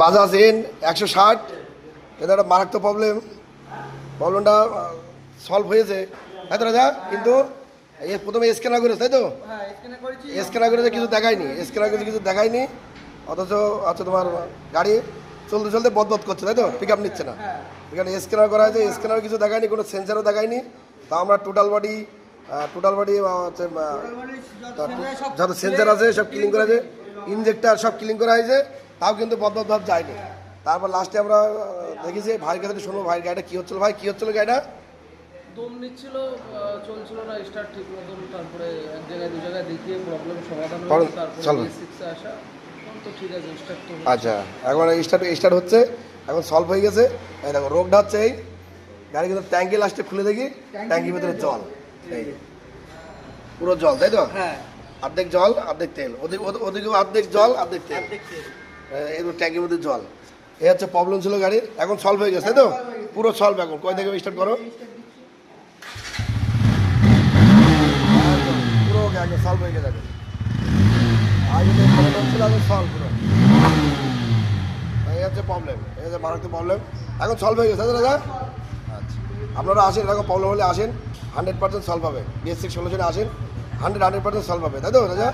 Bajaj N 160, এটা একটা মারাত্মক প্রবলেমটা সলভ হয়েছে, তাই তো রাজা? কিন্তু প্রথমে স্ক্যানার করেছে, তাই তো? স্ক্যানার করেছে, কিছু দেখায়নি, স্ক্যানার করেছে কিছু দেখায়নি, অথচ আচ্ছা তোমার গাড়ি চলতে চলতে বদবদ করছে, তাই তো? পিক আপ নিচ্ছে না, এখানে স্ক্যানার করা হয়েছে, স্ক্যানার কিছু দেখায়নি, কোনো সেন্সারও দেখায়নি। তা আমরা টোটাল বডি হচ্ছে যত সেন্সার আছে সব ক্লিন করা হয়েছে, ইঞ্জেক্টার সব ক্লিন করা হয়েছে, তাও কিন্তু বদবদ ভাব যায়নি। তারপর লাস্টে আমরা দেখেছি ভাইয়ের কাছে শুনবো, ভাইয়ের গাড়িটা কী হচ্ছিলো, ভাই কী হচ্ছিলো গাড়িটা? দম নিচ্ছিল, চলছিল না স্টার্ট ঠিক মতন, তারপরে এক জায়গায় দু জায়গায় দেখিয়ে প্রবলেম সমাধান হয়েছে, তারপরে B6 আসা, এখন তো ঠিক আছে স্টার্ট তো। আচ্ছা, এখন স্টার্ট হচ্ছে, এখন সলভ হয়ে গেছে। এই দেখো রোগটা হচ্ছে এই গাড়ি কিন্তু ট্যাঙ্কি লাস্টে খুলে দেখি ট্যাঙ্কির ভিতরে জল, এই পুরো জল, তাই তো? হ্যাঁ, অর্ধেক জল অর্ধেক তেল, ওদিকেও অর্ধেক জল অর্ধেক তেল, এই ট্যাঙ্কির মধ্যে জল। এই হচ্ছে প্রবলেম ছিল গাড়ির, এখন সলভ হয়ে গেছে, তাই তো? পুরো সলভ। এখন কয় থেকে স্টার্ট করো, পুরো একদম সলভ হয়ে গেছে। আগে তো প্রবলেম ছিল, এখন সলভ পুরো। এই হচ্ছে প্রবলেম, এই হচ্ছে মারাত্মক প্রবলেম, এখন সলভ হয়ে গেছে, তাই তো দাদা? আচ্ছা, আপনারা আসেন, এরকম প্রবলেম হলে আসেন, 100% সলভ হবে। BS6 সলিউশনে আসেন, 100% সলভ হবে, তাই তো দাদা?